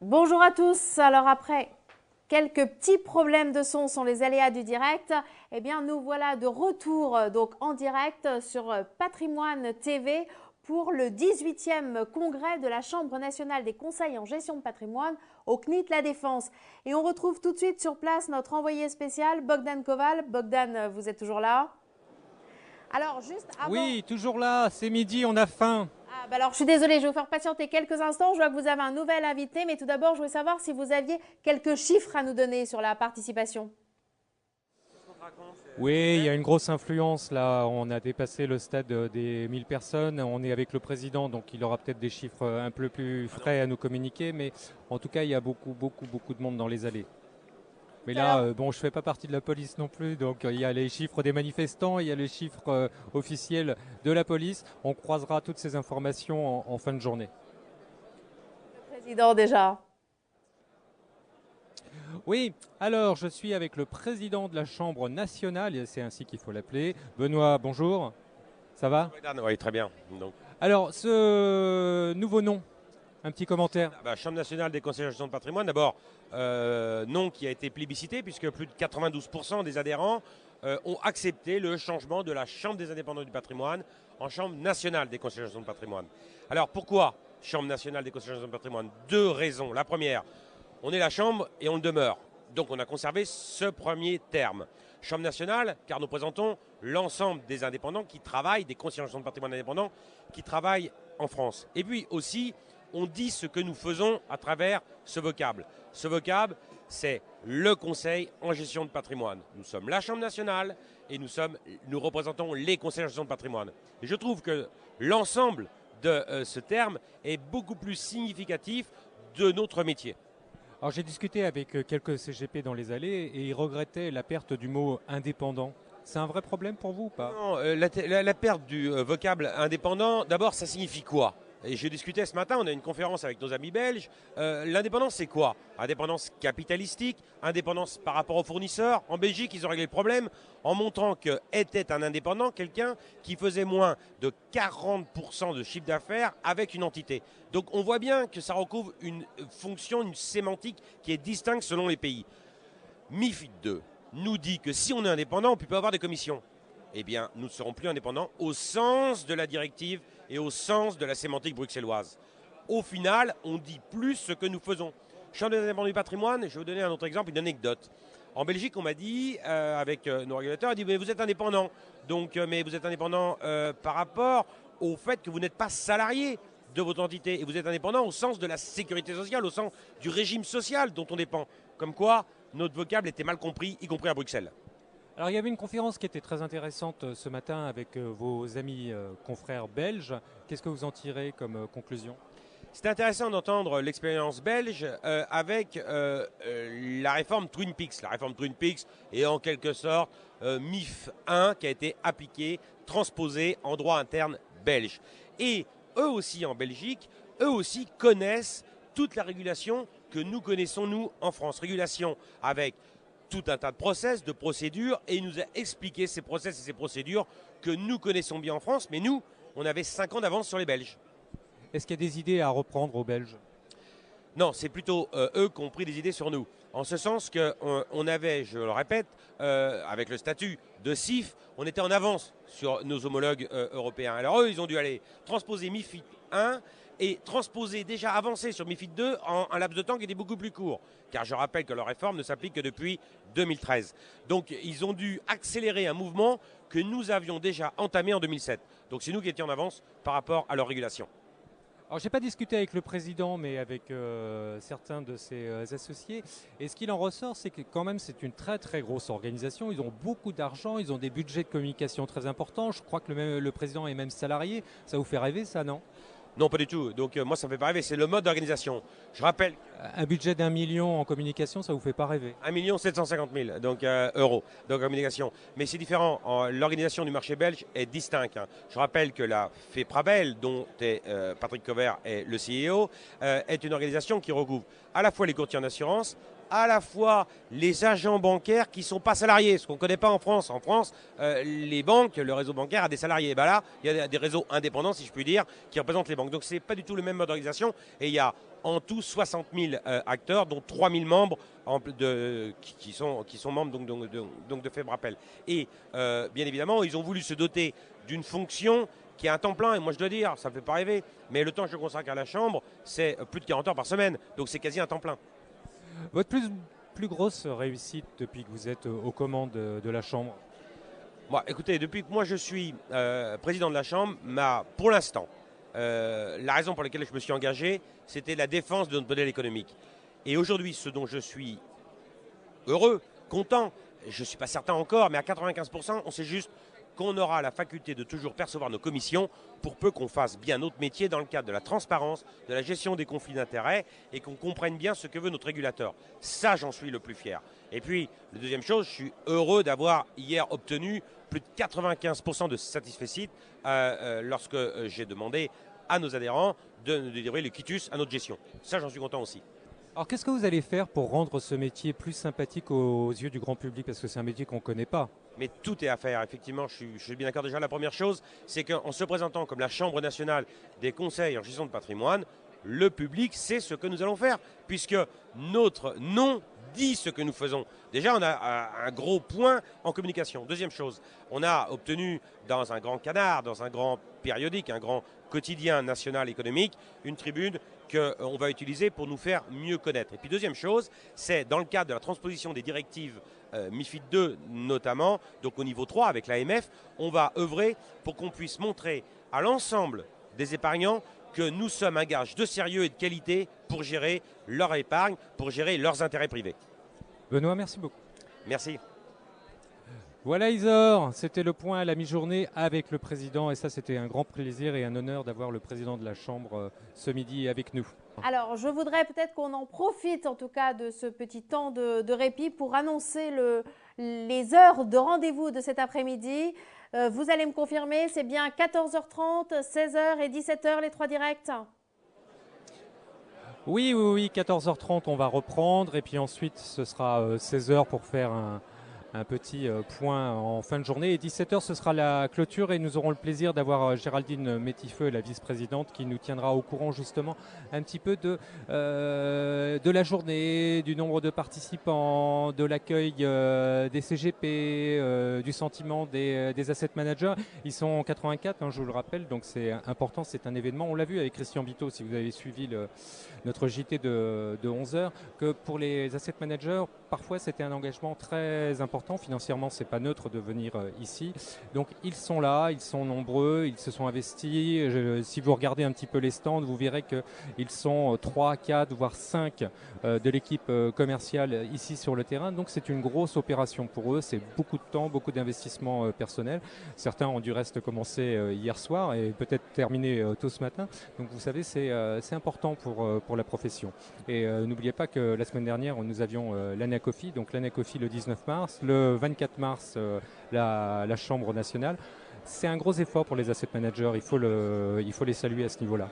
Bonjour à tous. Alors après quelques petits problèmes de son sont les aléas du direct, eh bien nous voilà de retour donc en direct sur Patrimoine TV pour le 18e congrès de la Chambre nationale des conseils en gestion de patrimoine au CNIT La Défense. Et on retrouve tout de suite sur place notre envoyé spécial Bogdan Koval. Bogdan, vous êtes toujours là? Alors juste avant... Oui, toujours là, c'est midi, on a faim. Ah, bah alors je suis désolée, je vais vous faire patienter quelques instants. Je vois que vous avez un nouvel invité, mais tout d'abord, je voulais savoir si vous aviez quelques chiffres à nous donner sur la participation. Oui, il y a une grosse influence là, on a dépassé le stade des 1000 personnes, on est avec le président, donc il aura peut-être des chiffres un peu plus frais à nous communiquer, mais en tout cas, il y a beaucoup de monde dans les allées. Mais là, bon, je fais pas partie de la police non plus, donc il y a les chiffres des manifestants, il y a les chiffres officiels de la police. On croisera toutes ces informations en fin de journée. Le président déjà. Oui, alors je suis avec le président de la Chambre nationale, et c'est ainsi qu'il faut l'appeler. Benoît, bonjour. Ça va? Oui, très bien. Donc, Alors, ce nouveau nom, un petit commentaire. Chambre nationale des conseillers en gestion de patrimoine, d'abord, nom qui a été plébiscité puisque plus de 92% des adhérents ont accepté le changement de la Chambre des indépendants du patrimoine en Chambre nationale des conseillers en gestion de patrimoine. Alors pourquoi Chambre nationale des conseillers en gestion de patrimoine? Deux raisons. La première, on est la Chambre et on le demeure. Donc on a conservé ce premier terme. Chambre nationale, car nous présentons l'ensemble des indépendants qui travaillent, des conseillers en gestion de patrimoine indépendants qui travaillent en France. Et puis aussi, on dit ce que nous faisons à travers ce vocable. Ce vocable, c'est le Conseil en gestion de patrimoine. Nous sommes la Chambre nationale et nous représentons les conseils en gestion de patrimoine. Et je trouve que l'ensemble de ce terme est beaucoup plus significatif de notre métier. Alors j'ai discuté avec quelques CGP dans les allées et ils regrettaient la perte du mot indépendant. C'est un vrai problème pour vous ou pas? Non, la perte du vocable indépendant, d'abord, ça signifie quoi? Et j'ai discuté ce matin, on a une conférence avec nos amis belges. L'indépendance, c'est quoi? Indépendance capitalistique, indépendance par rapport aux fournisseurs. En Belgique, ils ont réglé le problème en montrant qu'était un indépendant quelqu'un qui faisait moins de 40% de chiffre d'affaires avec une entité. Donc on voit bien que ça recouvre une fonction, une sémantique qui est distincte selon les pays. MIFID 2 nous dit que si on est indépendant, on ne peut pas avoir des commissions. Eh bien, nous ne serons plus indépendants au sens de la directive et au sens de la sémantique bruxelloise. Au final, on dit plus ce que nous faisons. Chambre des indépendants du patrimoine, je vais vous donner un autre exemple, une anecdote. En Belgique, on m'a dit, avec nos régulateurs, on dit, mais vous êtes indépendant. Donc, mais vous êtes indépendant par rapport au fait que vous n'êtes pas salarié de votre entité. Et vous êtes indépendant au sens de la sécurité sociale, au sens du régime social dont on dépend. Comme quoi, notre vocable était mal compris, y compris à Bruxelles. Alors il y avait une conférence qui était très intéressante ce matin avec vos amis confrères belges. Qu'est-ce que vous en tirez comme conclusion? C'est intéressant d'entendre l'expérience belge avec la réforme Twin Peaks. La réforme Twin Peaks est en quelque sorte MIF 1 qui a été appliqué, transposé en droit interne belge. Et eux aussi en Belgique, eux aussi connaissent toute la régulation que nous connaissons nous en France. Régulation avec tout un tas de process, de procédures, et il nous a expliqué ces process et ces procédures que nous connaissons bien en France, mais nous, on avait 5 ans d'avance sur les Belges. Est-ce qu'il y a des idées à reprendre aux Belges? Non, c'est plutôt eux qui ont pris des idées sur nous. En ce sens qu'on avait, je le répète, avec le statut de CIF, on était en avance sur nos homologues européens. Alors eux, ils ont dû aller transposer MIFID 1 et transposer déjà avancé sur MIFID 2 en un laps de temps qui était beaucoup plus court. Car je rappelle que leur réforme ne s'applique que depuis 2013. Donc ils ont dû accélérer un mouvement que nous avions déjà entamé en 2007. Donc c'est nous qui étions en avance par rapport à leur régulation. Alors, je n'ai pas discuté avec le président, mais avec certains de ses associés. Et ce qu'il en ressort, c'est que quand même, c'est une très très grosse organisation. Ils ont beaucoup d'argent, ils ont des budgets de communication très importants. Je crois que le président est même salarié. Ça vous fait rêver, ça, non? Non, pas du tout. Donc moi, ça ne me fait pas rêver. C'est le mode d'organisation. Je rappelle. Un budget d'1 million en communication, ça vous fait pas rêver? 1 750 000 donc, euros de communication. Mais c'est différent. L'organisation du marché belge est distincte. Je rappelle que la FEPRABEL, dont est, Patrick Covert est le CEO, est une organisation qui recouvre à la fois les courtiers en assurance à la fois les agents bancaires qui ne sont pas salariés, ce qu'on ne connaît pas en France. En France, les banques, le réseau bancaire a des salariés. Ben là, il y a des réseaux indépendants, si je puis dire, qui représentent les banques. Donc ce n'est pas du tout le même mode d'organisation. Et il y a en tout 60 000 acteurs, dont 3 000 membres qui sont membres donc de FEBRAPEL. Et bien évidemment, ils ont voulu se doter d'une fonction qui est un temps plein. Et moi, je dois dire, ça ne me fait pas rêver, mais le temps que je consacre à la Chambre, c'est plus de 40 heures par semaine. Donc c'est quasi un temps plein. Votre plus grosse réussite depuis que vous êtes aux commandes de la Chambre? Bon, écoutez, depuis que moi je suis président de la Chambre, pour l'instant, la raison pour laquelle je me suis engagé, c'était la défense de notre modèle économique. Et aujourd'hui, ce dont je suis heureux, content, je ne suis pas certain encore, mais à 95%, on sait juste qu'on aura la faculté de toujours percevoir nos commissions pour peu qu'on fasse bien notre métier dans le cadre de la transparence, de la gestion des conflits d'intérêts et qu'on comprenne bien ce que veut notre régulateur. Ça, j'en suis le plus fier. Et puis, la deuxième chose, je suis heureux d'avoir hier obtenu plus de 95% de satisfecit lorsque j'ai demandé à nos adhérents de délivrer le quitus à notre gestion. Ça, j'en suis content aussi. Alors qu'est-ce que vous allez faire pour rendre ce métier plus sympathique aux yeux du grand public? Parce que c'est un métier qu'on ne connaît pas. Mais tout est à faire, effectivement, je suis bien d'accord. Déjà, la première chose, c'est qu'en se présentant comme la Chambre nationale des conseils en gestion de patrimoine, le public sait ce que nous allons faire, puisque notre nom dit ce que nous faisons. Déjà, on a un gros point en communication. Deuxième chose, on a obtenu dans un grand canard, dans un grand périodique, un grand quotidien national économique, une tribune qu'on va utiliser pour nous faire mieux connaître. Et puis deuxième chose, c'est dans le cadre de la transposition des directives MIFID 2 notamment, donc au niveau 3 avec l'AMF, on va œuvrer pour qu'on puisse montrer à l'ensemble des épargnants que nous sommes un gage de sérieux et de qualité pour gérer leur épargne, pour gérer leurs intérêts privés. Benoît, merci beaucoup. Merci. Voilà Isor, c'était le point à la mi-journée avec le président et ça c'était un grand plaisir et un honneur d'avoir le président de la Chambre ce midi avec nous. Alors je voudrais peut-être qu'on en profite en tout cas de ce petit temps de répit pour annoncer les heures de rendez-vous de cet après-midi. Vous allez me confirmer, c'est bien 14h30, 16h et 17h les trois directs? Oui, 14h30 on va reprendre et puis ensuite ce sera 16h pour faire un petit point en fin de journée. Et 17h, ce sera la clôture et nous aurons le plaisir d'avoir Géraldine Métifeux, la vice-présidente, qui nous tiendra au courant justement un petit peu de la journée, du nombre de participants, de l'accueil des CGP, du sentiment des asset managers. Ils sont en 84, hein, je vous le rappelle, donc c'est important, c'est un événement. On l'a vu avec Christian Vito, si vous avez suivi notre JT de 11h, que pour les asset managers, parfois c'était un engagement très important. Financièrement, c'est pas neutre de venir ici. Donc ils sont là, ils sont nombreux, ils se sont investis. Si vous regardez un petit peu les stands, vous verrez qu'ils sont 3, 4, voire 5 de l'équipe commerciale ici sur le terrain. Donc c'est une grosse opération pour eux. C'est beaucoup de temps, beaucoup d'investissement personnel. Certains ont du reste commencé hier soir et peut-être terminé tôt ce matin. Donc vous savez, c'est important pour la profession. Et n'oubliez pas que la semaine dernière, nous avions l'ANACOFI, donc l'ANACOFI le 19 mars, le 24 mars, la Chambre nationale. C'est un gros effort pour les asset managers, il faut les saluer à ce niveau-là.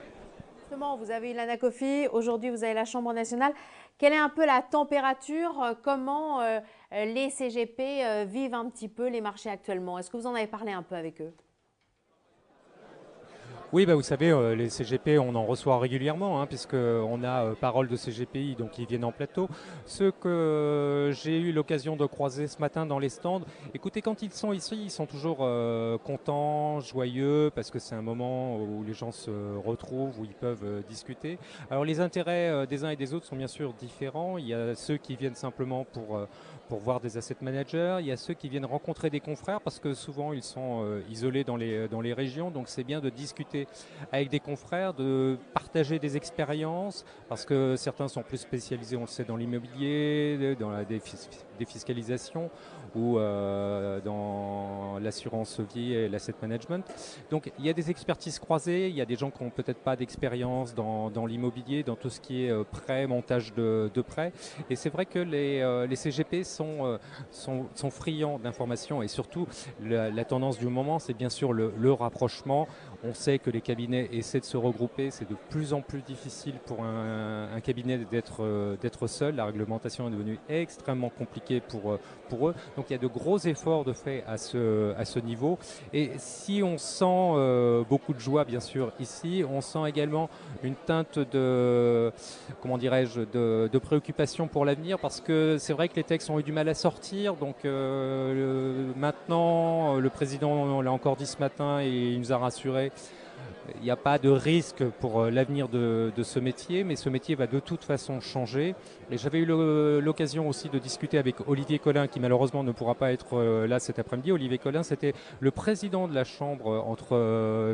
Justement, vous avez eu l'ANACOFI, aujourd'hui vous avez la Chambre nationale. Quelle est un peu la température? Comment les CGP vivent un petit peu les marchés actuellement? Est-ce que vous en avez parlé un peu avec eux? Oui, vous savez, les CGP, on en reçoit régulièrement, hein, puisqu'on a parole de CGPI, donc ils viennent en plateau. Ceux que j'ai eu l'occasion de croiser ce matin dans les stands, écoutez, quand ils sont ici, ils sont toujours contents, joyeux, parce que c'est un moment où les gens se retrouvent, où ils peuvent discuter. Alors les intérêts des uns et des autres sont bien sûr différents. Il y a ceux qui viennent simplement pour voir des asset managers, il y a ceux qui viennent rencontrer des confrères, parce que souvent ils sont isolés dans les régions, donc c'est bien de discuter avec des confrères, de partager des expériences, parce que certains sont plus spécialisés, on le sait, dans l'immobilier, dans la défiscalisation ou dans l'assurance vie et l'asset management. Donc il y a des expertises croisées, il y a des gens qui n'ont peut-être pas d'expérience dans l'immobilier, dans tout ce qui est prêt, montage de prêts. Et c'est vrai que les CGP sont friands d'informations et surtout la tendance du moment, c'est bien sûr le rapprochement On sait que les cabinets essaient de se regrouper. C'est de plus en plus difficile pour un cabinet d'être seul. La réglementation est devenue extrêmement compliquée pour eux. Donc il y a de gros efforts de fait à ce niveau. Et si on sent beaucoup de joie, bien sûr, ici, on sent également une teinte de, comment dirais-je, de préoccupation pour l'avenir, parce que c'est vrai que les textes ont eu du mal à sortir. Donc maintenant, le président, on l'a encore dit ce matin, et il nous a rassuré. Il n'y a pas de risque pour l'avenir de ce métier, mais ce métier va de toute façon changer. Et j'avais eu l'occasion aussi de discuter avec Olivier Collin, qui malheureusement ne pourra pas être là cet après-midi. Olivier Collin, c'était le président de la Chambre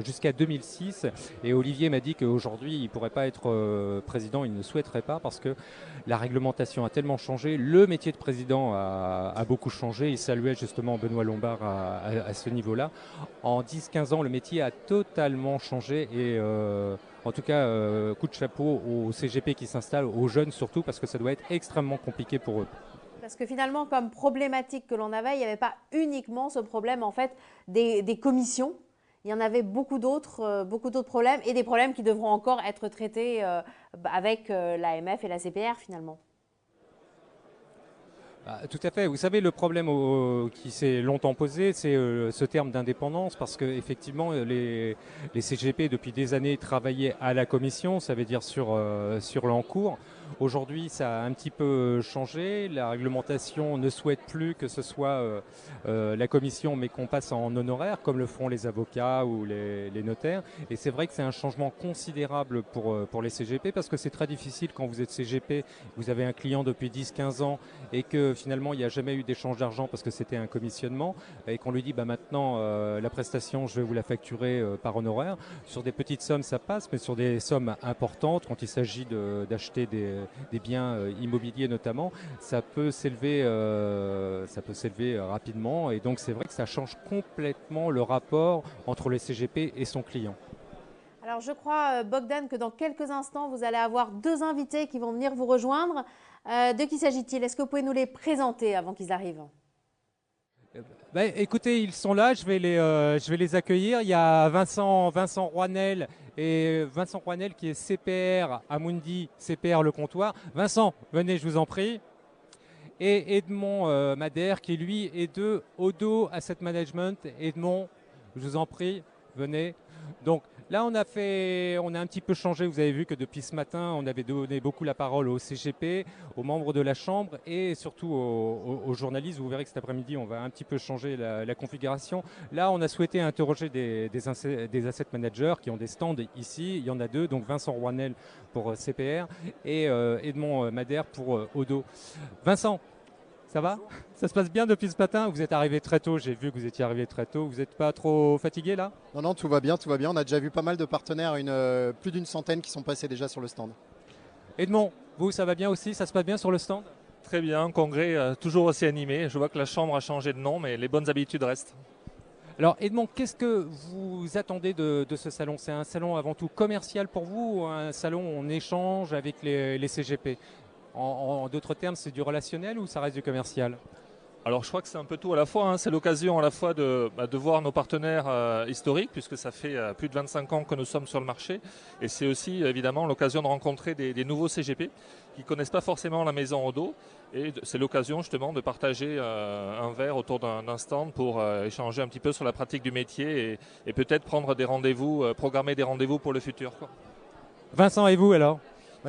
jusqu'à 2006. Et Olivier m'a dit qu'aujourd'hui, il ne pourrait pas être président, il ne souhaiterait pas, parce que la réglementation a tellement changé. Le métier de président a beaucoup changé. Il saluait justement Benoît Lombard à ce niveau-là. En 10-15 ans, le métier a totalement changé. Et en tout cas, coup de chapeau aux CGP qui s'installent, aux jeunes surtout, parce que ça doit être extrêmement compliqué pour eux. Parce que finalement, comme problématique que l'on avait, il n'y avait pas uniquement ce problème en fait des commissions. Il y en avait beaucoup d'autres problèmes, et des problèmes qui devront encore être traités avec l'AMF et la CPR finalement. Tout à fait. Vous savez, le problème qui s'est longtemps posé, c'est ce terme d'indépendance, parce qu'effectivement, les CGP, depuis des années, travaillaient à la commission, ça veut dire sur l'encours. Aujourd'hui, ça a un petit peu changé. La réglementation ne souhaite plus que ce soit la commission, mais qu'on passe en honoraire, comme le font les avocats ou les notaires. Et c'est vrai que c'est un changement considérable pour les CGP, parce que c'est très difficile quand vous êtes CGP, vous avez un client depuis 10-15 ans, et que finalement il n'y a jamais eu d'échange d'argent parce que c'était un commissionnement, et qu'on lui dit maintenant la prestation, je vais vous la facturer par honoraire. Sur des petites sommes ça passe, mais sur des sommes importantes, quand il s'agit d'acheter des biens immobiliers notamment, ça peut s'élever rapidement, et donc c'est vrai que ça change complètement le rapport entre les CGP et son client. Alors je crois, Bogdan, que dans quelques instants, vous allez avoir deux invités qui vont venir vous rejoindre. De qui s'agit-il? Est-ce que vous pouvez nous les présenter avant qu'ils arrivent? Écoutez, ils sont là, je vais les accueillir. Il y a Vincent Roinel, et Vincent Roinel qui est CPR Amundi, CPR Le Comptoir. Vincent, venez, je vous en prie. Et Edmond Madère qui lui est de Odo Asset Management. Edmond, je vous en prie, venez. Donc là, on a un petit peu changé. Vous avez vu que depuis ce matin, on avait donné beaucoup la parole aux CGP, aux membres de la Chambre, et surtout aux journalistes. Vous verrez que cet après-midi, on va un petit peu changer la configuration. Là, on a souhaité interroger des asset managers qui ont des stands ici. Il y en a deux, donc Vincent Roinel pour CPR et Edmond Madère pour Odo. Vincent, ça va? Ça se passe bien depuis ce matin? Vous êtes arrivé très tôt, j'ai vu que vous étiez arrivé très tôt. Vous n'êtes pas trop fatigué là? Non, tout va bien, tout va bien. On a déjà vu pas mal de partenaires, plus d'une centaine qui sont passés déjà sur le stand. Edmond, vous, ça va bien aussi? Ça se passe bien sur le stand? Très bien, congrès toujours aussi animé. Je vois que la Chambre a changé de nom, mais les bonnes habitudes restent. Alors Edmond, qu'est-ce que vous attendez de ce salon? C'est un salon avant tout commercial pour vous, ou un salon où on échange avec les CGP? En d'autres termes, c'est du relationnel ou ça reste du commercial? Alors je crois que c'est un peu tout à la fois. C'est l'occasion à la fois de voir nos partenaires historiques, puisque ça fait plus de 25 ans que nous sommes sur le marché. Et c'est aussi évidemment l'occasion de rencontrer des nouveaux CGP qui ne connaissent pas forcément la maison Odo. Et c'est l'occasion justement de partager un verre autour d'un stand pour échanger un petit peu sur la pratique du métier et peut-être prendre des rendez-vous, programmer des rendez-vous pour le futur, quoi. Vincent, et vous alors?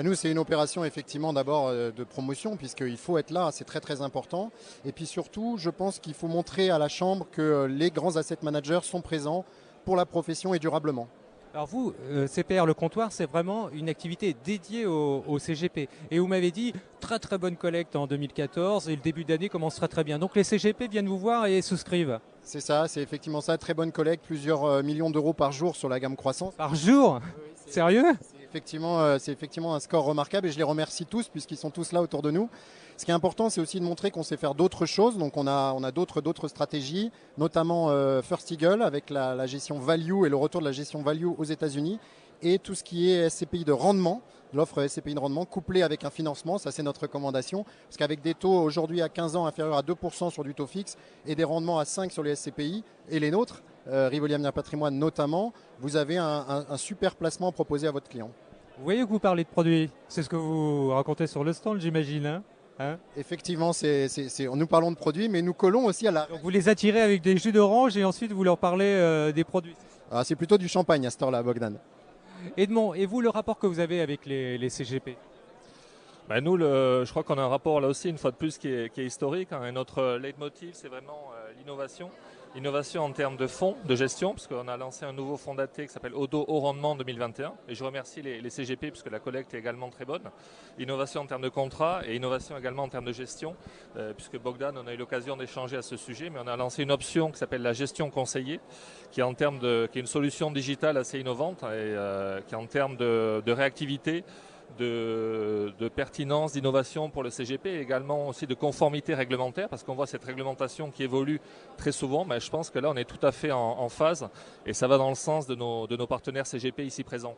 Nous, c'est une opération effectivement d'abord de promotion, puisqu'il faut être là, c'est très très important. Et puis surtout, je pense qu'il faut montrer à la Chambre que les grands asset managers sont présents pour la profession et durablement. Alors vous, CPR Le Comptoir, c'est vraiment une activité dédiée au CGP. Et vous m'avez dit, très très bonne collecte en 2014, et le début d'année commence très très bien. Donc les CGP viennent vous voir et souscrivent? C'est ça, c'est effectivement ça, très bonne collecte, plusieurs millions d'euros par jour sur la gamme croissance. Par jour? Oui, sérieux? C'est effectivement un score remarquable, et je les remercie tous puisqu'ils sont tous là autour de nous. Ce qui est important, c'est aussi de montrer qu'on sait faire d'autres choses. Donc on a d'autres stratégies, notamment First Eagle avec la gestion value et le retour de la gestion value aux États-Unis, et tout ce qui est SCPI de rendement, l'offre SCPI de rendement couplée avec un financement. Ça, c'est notre recommandation, parce qu'avec des taux aujourd'hui à 15 ans inférieurs à 2% sur du taux fixe et des rendements à 5 sur les SCPI et les nôtres, Rivoli Avenir Patrimoine notamment, vous avez un super placement proposé à votre client. Vous voyez que vous parlez de produits, c'est ce que vous racontez sur le stand, j'imagine. Hein? Effectivement, nous parlons de produits, mais nous collons aussi à la... Donc vous les attirez avec des jus d'orange et ensuite vous leur parlez des produits. Ah, c'est plutôt du champagne à cette heure-là, Bogdan. Edmond, et vous, le rapport que vous avez avec les CGP? Ben nous, je crois qu'on a un rapport là aussi, une fois de plus, qui est historique. Hein, et notre leitmotiv, c'est vraiment l'innovation. Innovation en termes de fonds, de gestion, parce qu'on a lancé un nouveau fonds daté qui s'appelle Odo Haut Rendement 2021. Et je remercie les CGP, puisque la collecte est également très bonne. Innovation en termes de contrat et innovation également en termes de gestion, puisque Bogdan, on a eu l'occasion d'échanger à ce sujet, mais on a lancé une option qui s'appelle la gestion conseillée, qui est une solution digitale assez innovante et qui est en termes de réactivité, de pertinence, d'innovation pour le CGP et également aussi de conformité réglementaire, parce qu'on voit cette réglementation qui évolue très souvent, mais je pense que là on est tout à fait en phase et ça va dans le sens de nos partenaires CGP ici présents.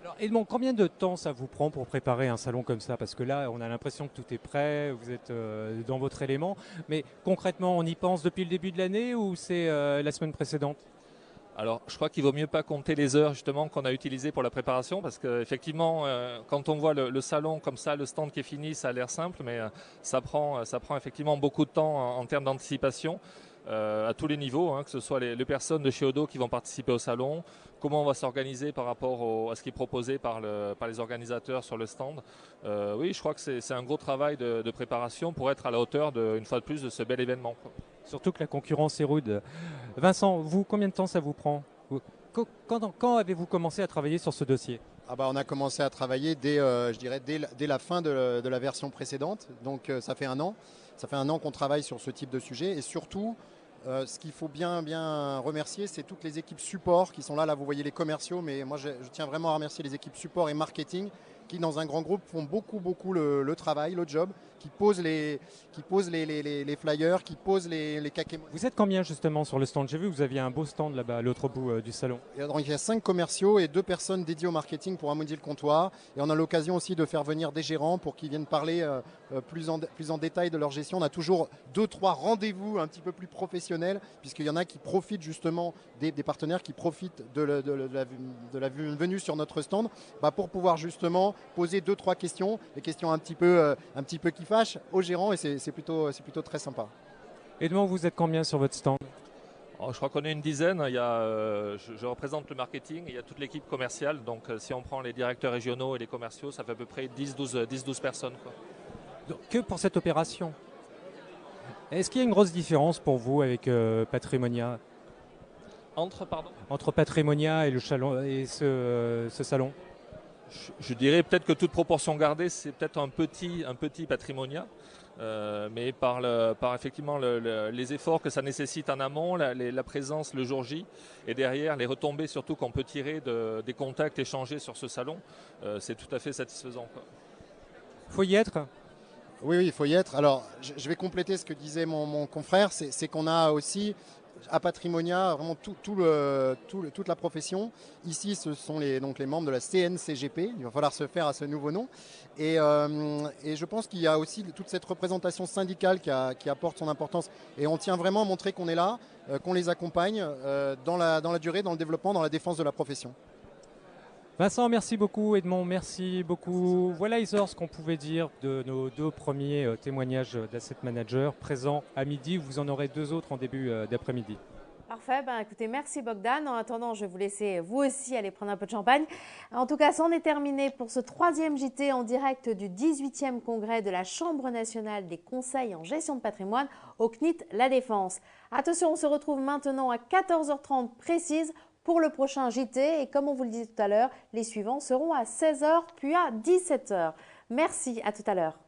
Alors Edmond, combien de temps ça vous prend pour préparer un salon comme ça? Parce que là on a l'impression que tout est prêt, vous êtes dans votre élément, mais concrètement on y pense depuis le début de l'année ou c'est la semaine précédente? Alors, je crois qu'il vaut mieux pas compter les heures justement qu'on a utilisées pour la préparation, parce qu'effectivement, quand on voit le salon comme ça, le stand qui est fini, ça a l'air simple, mais ça prend effectivement beaucoup de temps en termes d'anticipation. À tous les niveaux, hein, que ce soit les personnes de chez Odo qui vont participer au salon, comment on va s'organiser par rapport à ce qui est proposé par les organisateurs sur le stand. Oui, je crois que c'est un gros travail de préparation pour être à la hauteur, une fois de plus, de ce bel événement. Surtout que la concurrence est rude. Vincent, vous, combien de temps ça vous prend? Quand avez-vous commencé à travailler sur ce dossier? On a commencé à travailler dès la fin de la version précédente, donc ça fait un an. Ça fait un an qu'on travaille sur ce type de sujet et surtout, ce qu'il faut bien remercier, c'est toutes les équipes support qui sont là. Là, vous voyez les commerciaux, mais moi, je tiens vraiment à remercier les équipes support et marketing qui, dans un grand groupe, font beaucoup le travail, le job, qui posent les flyers, qui posent les kakémonos. Vous êtes combien justement sur le stand? J'ai vu que vous aviez un beau stand là-bas à l'autre bout du salon. Et donc, il y a 5 commerciaux et 2 personnes dédiées au marketing pour amuser le comptoir. Et on a l'occasion aussi de faire venir des gérants pour qu'ils viennent parler plus en détail de leur gestion. On a toujours 2-3 rendez-vous un petit peu plus professionnels, puisqu'il y en a qui profitent justement des partenaires qui profitent de la venue sur notre stand pour pouvoir justement poser 2-3 questions, des questions un petit peu qui fâchent aux gérants, et c'est plutôt très sympa. Edmond, vous êtes combien sur votre stand? Je crois qu'on est une dizaine. Je représente le marketing, il y a toute l'équipe commerciale, donc si on prend les directeurs régionaux et les commerciaux, ça fait à peu près 10-12 personnes, quoi. Donc, que pour cette opération? Est-ce qu'il y a une grosse différence pour vous avec Patrimonia? Entre Patrimonia et ce salon? Je dirais peut-être que toute proportion gardée, c'est peut-être un petit Patrimonia, mais par effectivement les efforts que ça nécicite en amont, la présence le jour J, et derrière les retombées surtout qu'on peut tirer des contacts échangés sur ce salon, c'est tout à fait satisfaisant, quoi. Faut y être? Oui, il faut y être. Alors, je vais compléter ce que disait mon confrère, c'est qu'on a aussi à Patrimonia vraiment toute la profession. Ici, ce sont les membres de la CNCGP. Il va falloir se faire à ce nouveau nom. Et je pense qu'il y a aussi toute cette représentation syndicale qui apporte son importance. Et on tient vraiment à montrer qu'on est là, qu'on les accompagne dans la durée, dans le développement, dans la défense de la profession. Vincent, merci beaucoup. Edmond, merci beaucoup. Voilà, Isor, ce qu'on pouvait dire de nos 2 premiers témoignages d'asset manager présents à midi. Vous en aurez 2 autres en début d'après-midi. Parfait, écoutez, merci Bogdan. En attendant, je vais vous laisser vous aussi aller prendre un peu de champagne. En tout cas, c'en est terminé pour ce 3e JT en direct du 18e congrès de la Chambre nationale des conseils en gestion de patrimoine au CNIT La Défense. Attention, on se retrouve maintenant à 14h30 précise pour le prochain JT. Et comme on vous le disait tout à l'heure, les suivants seront à 16h puis à 17h. Merci, à tout à l'heure.